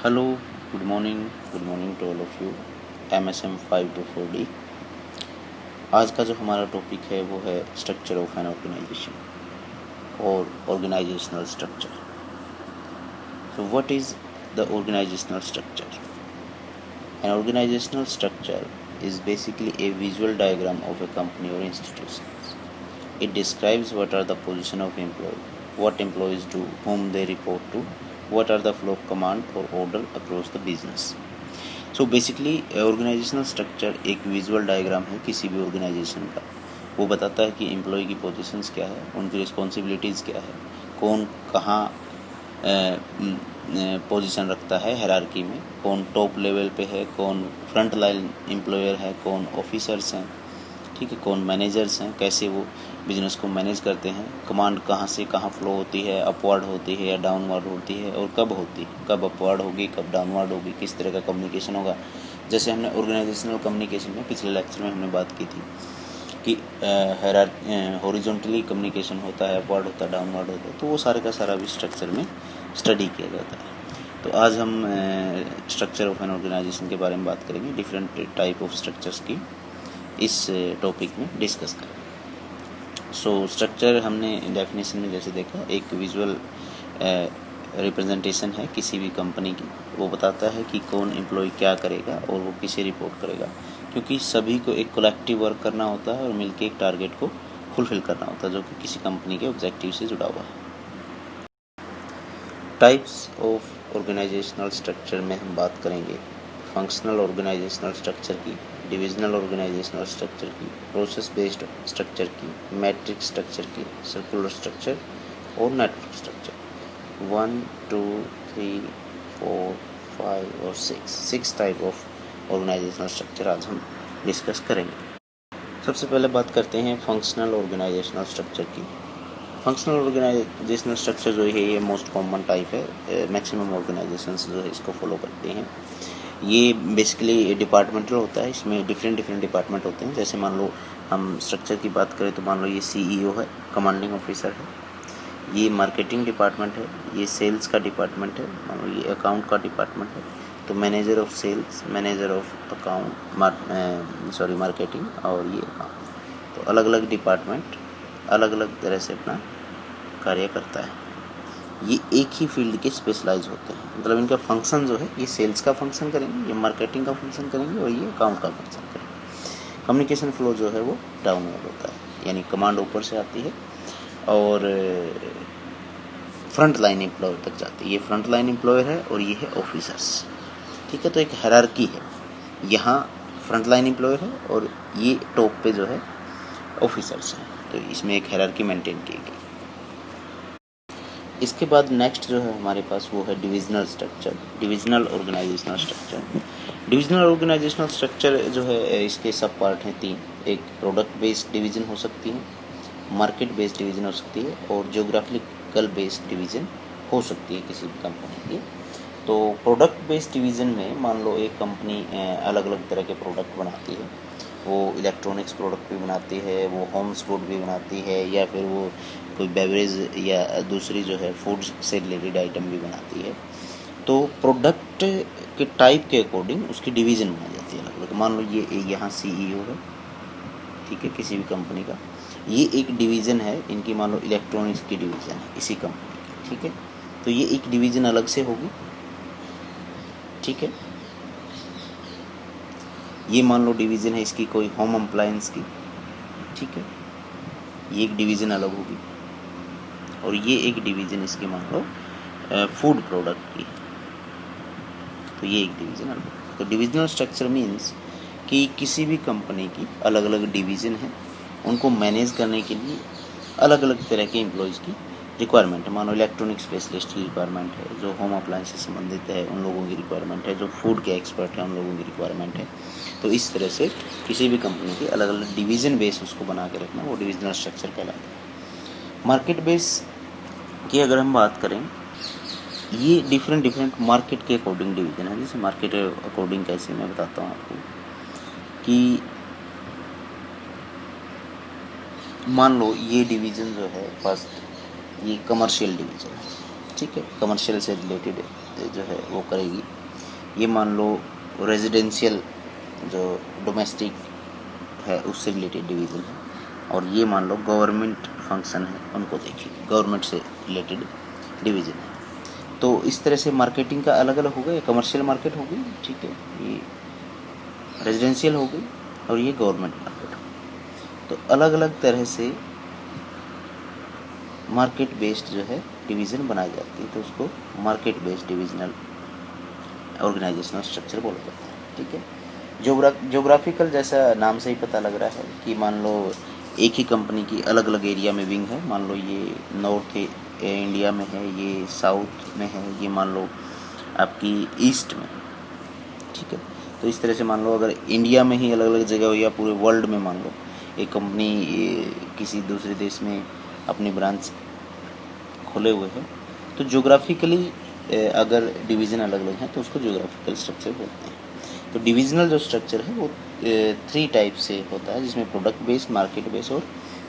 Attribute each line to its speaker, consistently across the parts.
Speaker 1: Hello, good morning to all of you. MSM 524D। आज का जो हमारा टॉपिक है वो है स्ट्रक्चर ऑफ एन ऑर्गेनाइजेशन और organizational structure. So what is the organizational structure? An organizational structure is basically a visual diagram of a company or institution. It describes what are the position of employee, what employees do, whom they report to, what are the flow of command or order across the business. So basically organizational structure एक visual diagram है किसी भी organisation का। वो बताता है कि employ की पोजीशंस क्या है, उनकी रिस्पॉन्सिबिलिटीज़ क्या है, कौन कहाँ पोजीशन रखता है हायरार्की में, कौन टॉप लेवल पे है, कौन फ्रंट लाइन एम्प्लॉयर है, कौन ऑफिसर्स हैं, ठीक है, कौन मैनेजर्स हैं, कैसे वो बिजनेस को मैनेज करते हैं, कमांड कहाँ से कहाँ फ्लो होती है, अपवर्ड होती है या डाउनवर्ड होती है, और कब होती है, कब अपवर्ड होगी, कब डाउनवर्ड होगी, किस तरह का कम्युनिकेशन होगा। जैसे हमने ऑर्गेनाइजेशनल कम्युनिकेशन में पिछले लेक्चर में हमने बात की थी कि हॉरिजॉन्टली कम्युनिकेशन होता है, अपवर्ड होता है, डाउनवर्ड होता है, तो वो सारे का सारा भी स्ट्रक्चर में स्टडी किया जाता है। तो आज हम स्ट्रक्चर ऑफ एन ऑर्गेनाइजेशन के बारे में बात करेंगे, डिफरेंट टाइप ऑफ स्ट्रक्चर्स की इस टॉपिक में डिस्कस करें। सो स्ट्रक्चर हमने डेफिनेशन में जैसे देखा, एक विजुअल रिप्रेजेंटेशन है किसी भी कंपनी की। वो बताता है कि कौन एम्प्लॉय क्या करेगा और वो किसे रिपोर्ट करेगा, क्योंकि सभी को एक कलेक्टिव वर्क करना होता है और मिलकर एक टारगेट को फुलफिल करना होता है जो कि किसी कंपनी के ऑब्जेक्टिव से जुड़ा हुआ है। टाइप्स ऑफ ऑर्गेनाइजेशनल स्ट्रक्चर में हम बात करेंगे फंक्शनल ऑर्गेनाइजेशनल स्ट्रक्चर की, डिविजनल ऑर्गेनाइजेशनल स्ट्रक्चर की, प्रोसेस बेस्ड स्ट्रक्चर की, मैट्रिक्स स्ट्रक्चर की, सर्कुलर स्ट्रक्चर और नेटवर्क स्ट्रक्चर। 1, 2, 3, 4, 5 और 6 टाइप ऑफ ऑर्गेनाइजेशनल स्ट्रक्चर आज हम डिस्कस करेंगे। सबसे पहले बात करते हैं फंक्शनल ऑर्गेनाइजेशनल स्ट्रक्चर की। फंक्शनल ऑर्गेनाइजेशनल स्ट्रक्चर जो है ये मोस्ट कॉमन टाइप है, मैक्सिमम ऑर्गेनाइजेशंस जो है इसको फॉलो करते हैं। ये बेसिकली डिपार्टमेंटल होता है, इसमें डिफरेंट डिपार्टमेंट होते हैं। जैसे मान लो हम स्ट्रक्चर की बात करें तो मान लो ये CEO है, कमांडिंग ऑफिसर है, ये मार्केटिंग डिपार्टमेंट है, ये सेल्स का डिपार्टमेंट है, मान लो ये अकाउंट का डिपार्टमेंट है, तो manager of sales, manager of account, marketing और ये अकाउंट। तो अलग अलग डिपार्टमेंट अलग अलग तरह से अपना कार्य करता है। ये एक ही फील्ड के स्पेशलाइज होते हैं, मतलब इनका फंक्शन जो है ये सेल्स का फंक्शन करेंगे, ये मार्केटिंग का फंक्शन करेंगे और ये अकाउंट का फंक्शन करेंगे। कम्युनिकेशन फ्लो जो है वो डाउनवर्ड होता है, यानी कमांड ऊपर से आती है और फ्रंट लाइन एम्प्लॉयर तक जाती है। ये फ्रंट लाइन एम्प्लॉयर है और ये है ऑफिसर्स, ठीक है। तो एक हायरार्की है, यहाँ फ्रंट लाइन एम्प्लॉयर है और ये टॉप पे जो है ऑफिसर्स हैं, तो इसमें एक हायरार्की मेंटेन की गई। इसके बाद नेक्स्ट जो है हमारे पास वो है divisional structure, divisional organizational structure. Divisional organizational structure जो है इसके सब पार्ट हैं 3। एक प्रोडक्ट बेस्ड डिवीजन हो सकती है, मार्केट बेस्ड डिवीजन हो सकती है और जियोग्राफिकल बेस्ड डिवीजन हो सकती है किसी भी कंपनी की। तो प्रोडक्ट बेस्ड डिवीज़न में मान लो एक कंपनी अलग अलग तरह के प्रोडक्ट बनाती है, वो इलेक्ट्रॉनिक्स प्रोडक्ट भी बनाती है, वो होम्स गुड भी बनाती है, या फिर वो कोई बेवरेज या दूसरी जो है फूड से रिलेटेड आइटम भी बनाती है। तो प्रोडक्ट के टाइप के अकॉर्डिंग उसकी डिवीज़न बनाई जाती है अलग अलग। मान लो ये यहाँ CEO है, ठीक है, किसी भी कंपनी का, ये एक डिवीज़न है इनकी, मान लो इलेक्ट्रॉनिक्स की डिवीज़न है इसी कंपनी की, ठीक है। तो ये एक डिवीज़न अलग से होगी, ठीक है। ये मान लो डिवीज़न है इसकी कोई होम अप्लायंस की, ठीक है, ये एक डिवीज़न अलग होगी। और ये एक डिवीज़न इसकी मान लो फूड प्रोडक्ट की, तो ये एक डिवीज़न अलग होगी। तो डिविजनल स्ट्रक्चर मीन्स कि किसी भी कंपनी की अलग अलग डिवीज़न है, उनको मैनेज करने के लिए अलग अलग तरह के एम्प्लॉयज़ की रिक्वायरमेंट है। मानो इलेक्ट्रॉनिक स्पेशलिस्ट की रिक्वायरमेंट है, जो होम अप्लायंस से संबंधित है उन लोगों की रिक्वायरमेंट है, जो फूड के एक्सपर्ट हैं उन लोगों की रिक्वायरमेंट है। तो इस तरह से किसी भी कंपनी के अलग अलग डिवीज़न बेस उसको बना के रखना, वो डिविजनल स्ट्रक्चर कहलाता है। मार्केट बेस की अगर हम बात करें, ये डिफरेंट मार्केट के अकॉर्डिंग डिवीज़न है। जैसे मार्केट अकॉर्डिंग कैसे, मैं बताता हूँ आपको कि मान लो ये डिवीज़न जो है फर्स्ट, ये कमर्शियल डिवीज़न है, ठीक है, कमर्शियल से रिलेटेड है। जो है वो करेगी। ये मान लो रेजिडेंशियल जो डोमेस्टिक है उससे रिलेटेड डिवीज़न है, और ये मान लो गवर्नमेंट फंक्शन है उनको देखिए, गवर्नमेंट से रिलेटेड डिवीज़न है। तो इस तरह से मार्केटिंग का अलग अलग हो गया, कमर्शियल मार्केट हो गई, ठीक है, ये रेजिडेंशियल हो गई, और ये गवर्नमेंट मार्केट हो गई। तो अलग अलग तरह से मार्केट बेस्ड जो है डिवीज़न बनाई जाती है, तो उसको market based divisional organizational structure बोला जाता है, ठीक है। जोग्राफिकल जैसा नाम से ही पता लग रहा है कि मान लो एक ही कंपनी की अलग अलग एरिया में विंग है, मान लो ये नॉर्थ इंडिया में है, ये साउथ में है, ये मान लो आपकी ईस्ट में, ठीक है। तो इस तरह से मान लो अगर इंडिया में ही अलग अलग जगह हो या पूरे वर्ल्ड में मान लो एक कंपनी किसी दूसरे देश में अपनी ब्रांच खोले हुए हैं, तो जोग्राफिकली अगर डिवीज़न अलग अलग हैं तो उसको जोग्राफिकल स्ट्रक्चर बोलते हैं। तो डिविजनल जो स्ट्रक्चर है वो 3 टाइप से होता है, जिसमें प्रोडक्ट बेस्ड, मार्केट बेस्ड और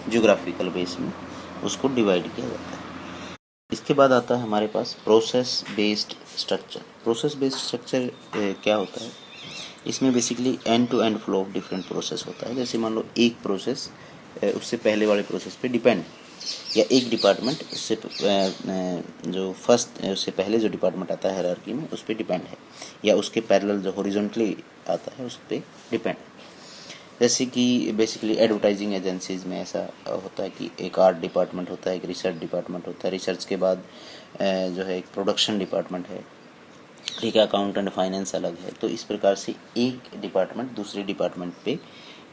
Speaker 1: जोग्राफिकल बेस में उसको डिवाइड किया जाता है। इसके बाद आता है हमारे पास process based structure. Process based structure क्या होता है, इसमें basically end to end flow of different process होता है। जैसे मान लो एक प्रोसेस उससे पहले वाले प्रोसेस पे डिपेंड, या एक डिपार्टमेंट उससे जो फर्स्ट उससे पहले जो डिपार्टमेंट आता है हायरार्की में उस पर डिपेंड है, या उसके पैरेलल जो हॉरिजॉन्टली आता है उस पर डिपेंड है। जैसे कि बेसिकली एडवर्टाइजिंग एजेंसीज में ऐसा होता है कि एक आर्ट डिपार्टमेंट होता है, एक रिसर्च डिपार्टमेंट होता है, रिसर्च के बाद जो है एक प्रोडक्शन डिपार्टमेंट है, ठीक है, अकाउंट एंड फाइनेंस अलग है। तो इस प्रकार से एक डिपार्टमेंट दूसरे डिपार्टमेंट पे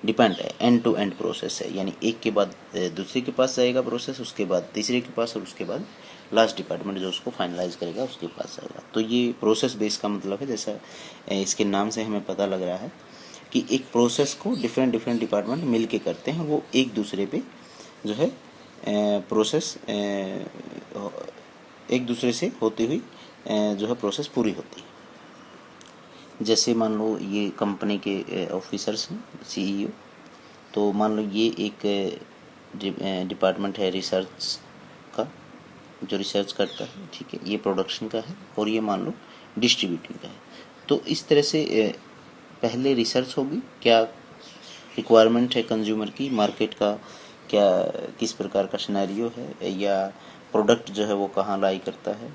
Speaker 1: डिपेंड है, एंड टू एंड प्रोसेस है, यानी एक के बाद दूसरे के पास जाएगा प्रोसेस, उसके बाद तीसरे के पास, और उसके बाद लास्ट डिपार्टमेंट जो उसको फाइनलाइज करेगा उसके पास जाएगा। तो ये प्रोसेस बेस का मतलब है, जैसा इसके नाम से हमें पता लग रहा है कि एक प्रोसेस को डिफरेंट डिफरेंट डिपार्टमेंट मिल के करते हैं, वो एक दूसरे पे जो है प्रोसेस एक दूसरे से होती हुई जो है प्रोसेस पूरी होती है। जैसे मान लो ये कंपनी के ऑफिसर्स हैं, सीईओ, तो मान लो ये एक डिपार्टमेंट है रिसर्च का, जो रिसर्च करता है, ठीक है, ये प्रोडक्शन का है, और ये मान लो डिस्ट्रीब्यूटिंग का है। तो इस तरह से पहले रिसर्च होगी, क्या रिक्वायरमेंट है कंज्यूमर की, मार्केट का क्या किस प्रकार का सिनेरियो है, या प्रोडक्ट जो है वो कहाँ लाई करता है,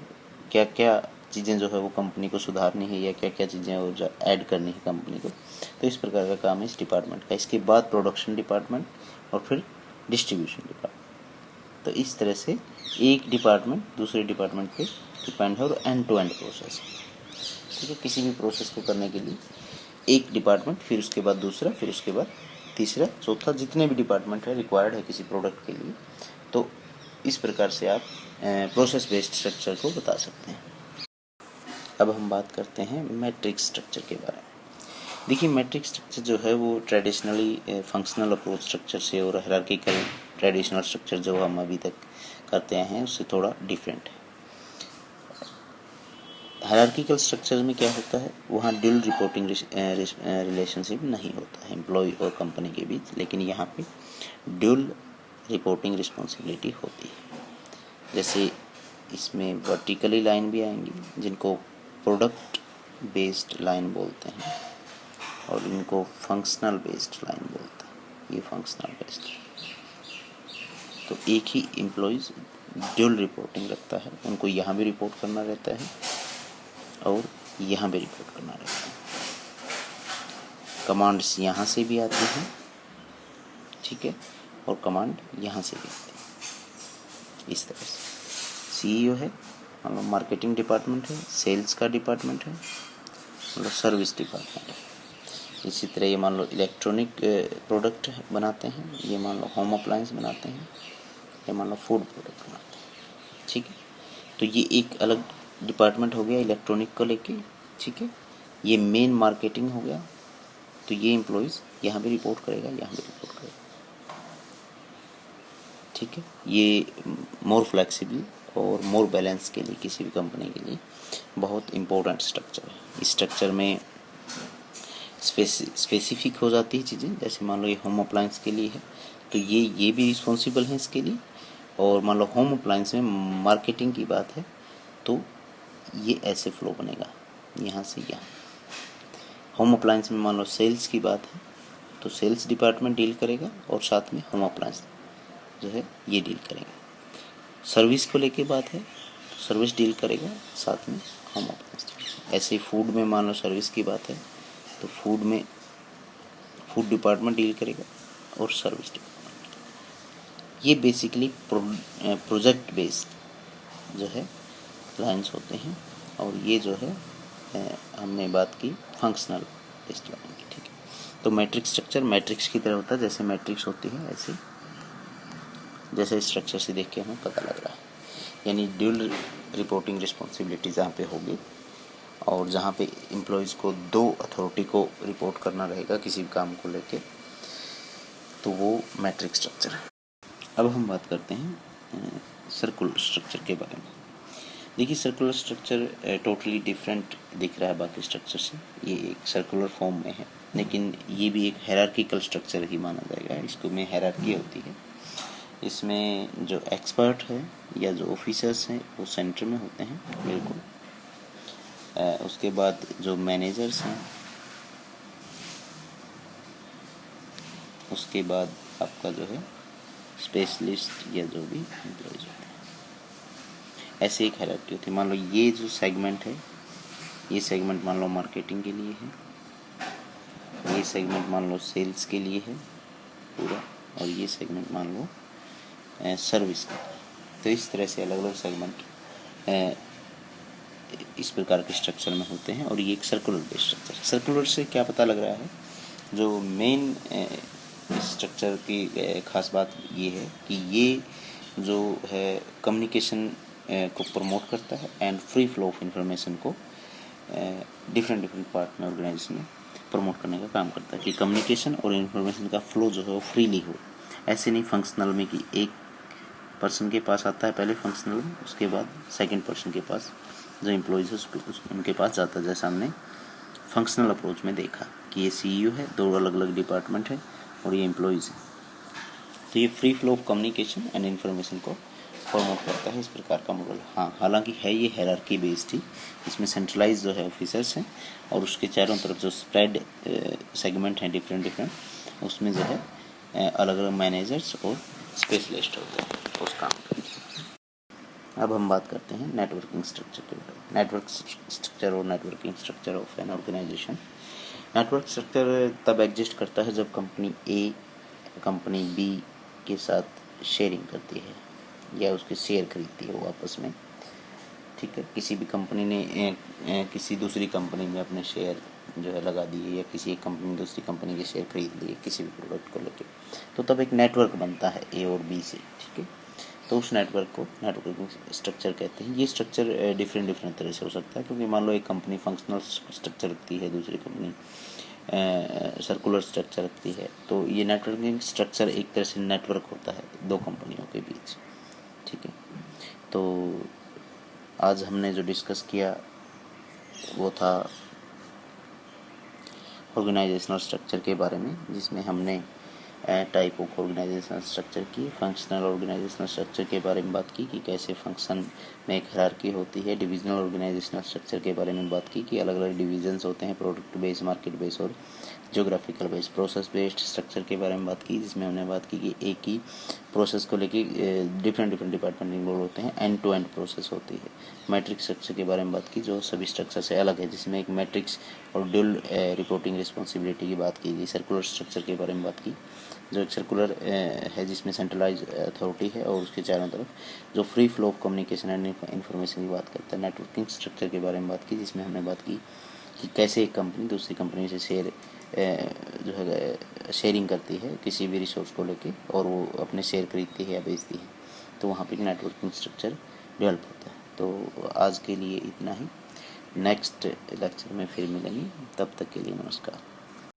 Speaker 1: क्या क्या चीज़ें जो है वो कंपनी को सुधारनी है, या क्या क्या चीज़ें वो जो ऐड करनी है कंपनी को। तो इस प्रकार का काम है इस डिपार्टमेंट का। इसके बाद प्रोडक्शन डिपार्टमेंट, और फिर डिस्ट्रीब्यूशन डिपार्टमेंट। तो इस तरह से एक डिपार्टमेंट दूसरे डिपार्टमेंट पे डिपेंड है, और एंड टू एंड प्रोसेस, ठीक है। किसी भी प्रोसेस को करने के लिए एक डिपार्टमेंट, फिर उसके बाद दूसरा, फिर उसके बाद तीसरा, चौथा, जितने भी डिपार्टमेंट है रिक्वायर्ड है किसी प्रोडक्ट के लिए। तो इस प्रकार से आप प्रोसेस बेस्ड स्ट्रक्चर को बता सकते हैं। अब हम बात करते हैं मैट्रिक्स स्ट्रक्चर के बारे में। देखिए, मैट्रिक्स स्ट्रक्चर जो है वो ट्रेडिशनली फंक्शनल अप्रोच स्ट्रक्चर से और हायरार्किकल ट्रेडिशनल स्ट्रक्चर जो हम अभी तक करते हैं उससे थोड़ा डिफरेंट है। हायरार्किकल स्ट्रक्चर में क्या होता है, वहाँ ड्यूल रिपोर्टिंग रिलेशनशिप नहीं होता है एम्प्लॉय और कंपनी के बीच, लेकिन यहाँ पे ड्यूल रिपोर्टिंग रिस्पॉन्सिबिलिटी होती है। जैसे इसमें वर्टिकली लाइन भी आएंगी जिनको प्रोडक्ट बेस्ड लाइन बोलते हैं, और इनको फंक्शनल बेस्ड लाइन बोलते हैं। ये फंक्शनल बेस्ड, तो एक ही एम्प्लॉयज़ ड्यूल रिपोर्टिंग रखता है, उनको यहाँ भी रिपोर्ट करना रहता है और यहाँ भी रिपोर्ट करना रहता है। कमांड्स यहाँ से भी आती हैं, ठीक है, और कमांड यहाँ से भी आती है। इस तरह से सीईओ है, मतलब मार्केटिंग डिपार्टमेंट है, सेल्स का डिपार्टमेंट है, मतलब सर्विस डिपार्टमेंट है। इसी तरह ये मान लो इलेक्ट्रॉनिक प्रोडक्ट बनाते हैं, ये मान लो होम अप्लायंस बनाते हैं, ये मान लो फूड प्रोडक्ट बनाते हैं, ठीक है। तो ये एक अलग डिपार्टमेंट हो गया इलेक्ट्रॉनिक को लेके, ठीक है। ये मेन मार्केटिंग हो गया, तो ये एम्प्लॉयज़ यहाँ भी रिपोर्ट करेगा, यहाँ भी रिपोर्ट करेगा, ठीक है। ये मोर फ्लेक्सिबल और मोर बैलेंस के लिए किसी भी कंपनी के लिए बहुत इम्पोर्टेंट स्ट्रक्चर है। इस स्ट्रक्चर में स्पेसिफिक हो जाती है चीज़ें, जैसे मान लो ये होम अप्लायंस के लिए है, तो ये भी रिस्पॉन्सिबल है इसके लिए। और मान लो होम अप्लायंस में मार्केटिंग की बात है, तो ये ऐसे फ्लो बनेगा, यहाँ से यहाँ। होम अप्लायंस में मान लो सेल्स की बात है तो सेल्स डिपार्टमेंट डील करेगा और साथ में होम अप्लायंस जो है ये डील करेंगे। सर्विस को लेके बात है तो सर्विस डील करेगा, साथ में होम अप्लायंस। ऐसे ही फूड में मान लो सर्विस की बात है तो फूड में फूड डिपार्टमेंट डील करेगा और सर्विस डिपार्टमेंट। ये बेसिकली प्रोजेक्ट बेस्ड जो है लाइन्स होते हैं, और ये जो है हमने बात की फंक्शनल बेस्ड लाइन की। ठीक है, तो मैट्रिक्स स्ट्रक्चर मैट्रिक्स की तरह होता है, जैसे मैट्रिक्स होती है ऐसे, जैसे स्ट्रक्चर से देख के हमें पता लग रहा है। यानी ड्यूल रिपोर्टिंग रिस्पॉन्सिबिलिटी जहाँ पे होगी और जहाँ पे एम्प्लॉयज़ को दो अथॉरिटी को रिपोर्ट करना रहेगा किसी भी काम को लेके, तो वो मैट्रिक्स स्ट्रक्चर है। अब हम बात करते हैं सर्कुलर स्ट्रक्चर के बारे में। देखिए, सर्कुलर स्ट्रक्चर टोटली डिफरेंट दिख रहा है बाकी स्ट्रक्चर से। ये एक सर्कुलर फॉर्म में है, लेकिन ये भी एक हायरार्किकल स्ट्रक्चर ही माना जाएगा। इसको में हायरार्की होती है। इसमें जो एक्सपर्ट है या जो ऑफिसर्स हैं वो सेंटर में होते हैं, बिल्कुल। उसके बाद जो मैनेजर्स हैं, उसके बाद आपका जो है स्पेशलिस्ट या जो भी एम्प्लॉयज होते हैं, ऐसे एक हायरार्की होती है। मान लो ये जो सेगमेंट है, ये सेगमेंट मान लो मार्केटिंग के लिए है, ये सेगमेंट मान लो सेल्स के लिए है पूरा, और ये सेगमेंट मान लो सर्विस का। तो इस तरह से अलग अलग सेगमेंट इस प्रकार के स्ट्रक्चर में होते हैं, और ये एक सर्कुलर बेस्ड स्ट्रक्चर। सर्कुलर से क्या पता लग रहा है, जो मेन स्ट्रक्चर की खास बात ये है कि ये जो है कम्युनिकेशन को प्रमोट करता है and free flow of information को डिफरेंट पार्ट में ऑर्गेनाइजेशन में प्रमोट करने का काम करता है, कि कम्युनिकेशन और इन्फॉर्मेशन का फ्लो जो है वो फ्रीली हो। ऐसे नहीं फंक्शनल में कि एक पर्सन के पास आता है पहले फंक्शनल में, उसके बाद सेकंड पर्सन के पास जो एम्प्लॉयज़ है उनके पास जाता है। जैसा हमने फंक्शनल अप्रोच में देखा कि ये सीईओ है, दो अलग अलग डिपार्टमेंट है और ये एम्प्लॉयज़ हैं। तो ये free flow of communication and information को प्रमोट करता है, इस प्रकार का मॉडल। हाँ, हालांकि है ये हायरार्की बेस्ड ही। इसमें सेंट्रलाइज जो है ऑफिसर्स हैं और उसके चारों तरफ जो स्प्रेड सेगमेंट हैं डिफरेंट, उसमें जो है अलग अलग मैनेजर्स और स्पेशलिस्ट होते हैं उस काम के। अब हम बात करते हैं नेटवर्किंग स्ट्रक्चर के बारे में। नेटवर्क स्ट्रक्चर और networking structure of an organization. Network structure तब एग्जिस्ट करता है जब कंपनी ए कंपनी बी के साथ शेयरिंग करती है या उसके शेयर खरीदती है वो आपस में। ठीक है, किसी भी कंपनी ने किसी दूसरी कंपनी में अपने शेयर जो है लगा दिए, या किसी एक कंपनी ने दूसरी कंपनी के शेयर खरीद लिए किसी भी प्रोडक्ट को लेकर, तो तब एक नेटवर्क बनता है ए और बी से। ठीक है, तो उस नेटवर्क को नेटवर्किंग स्ट्रक्चर कहते हैं। ये स्ट्रक्चर डिफरेंट तरह से हो सकता है, क्योंकि मान लो एक कंपनी फंक्शनल स्ट्रक्चर रखती है, दूसरी कंपनी सर्कुलर स्ट्रक्चर रखती है, तो ये नेटवर्किंग स्ट्रक्चर एक तरह से नेटवर्क होता है दो कंपनियों के बीच। ठीक है, तो आज हमने जो डिस्कस किया वो था ऑर्गेनाइजेशनल स्ट्रक्चर के बारे में, जिसमें हमने टाइप ऑफ ऑर्गेनाइजेशनल स्ट्रक्चर की, फंक्शनल ऑर्गेनाइजेशनल स्ट्रक्चर के बारे में बात की कि कैसे फंक्शन में एक हायरार्की होती है। डिविजनल ऑर्गेनाइजेशनल स्ट्रक्चर के बारे में बात की कि अलग अलग डिविजन्स होते हैं, प्रोडक्ट बेस्ड, मार्केट बेस्ड और geographical based. Process based structure के बारे में बात की, जिसमें हमने बात की कि एक ही प्रोसेस को लेके डिफरेंट डिपार्टमेंट इन्वॉल्व होते हैं, एंड टू एंड प्रोसेस होती है। मैट्रिक्स स्ट्रक्चर के बारे में बात की, जो सभी स्ट्रक्चर से अलग है, जिसमें एक मैट्रिक्स और ड्यूल रिपोर्टिंग रिस्पॉन्सिबिलिटी की बात की गई। सर्कुलर स्ट्रक्चर के बारे में बात की, जो एक सर्कुलर है जिसमें सेंट्रलाइज अथॉरिटी है और उसके चारों तरफ जो free flow of communication and information की बात करता है। नेटवर्किंग स्ट्रक्चर के बारे में बात की, जिसमें हमने बात की कि कैसे एक कंपनी दूसरी कंपनी से शेयर जो है शेयरिंग करती है किसी भी रिसोर्स को लेके, और वो अपने शेयर खरीदती है या बेचती है, तो वहाँ पे नेटवर्किंग स्ट्रक्चर डेवलप होता है। तो आज के लिए इतना ही, नेक्स्ट लेक्चर में फिर मिलेंगे, तब तक के लिए नमस्कार।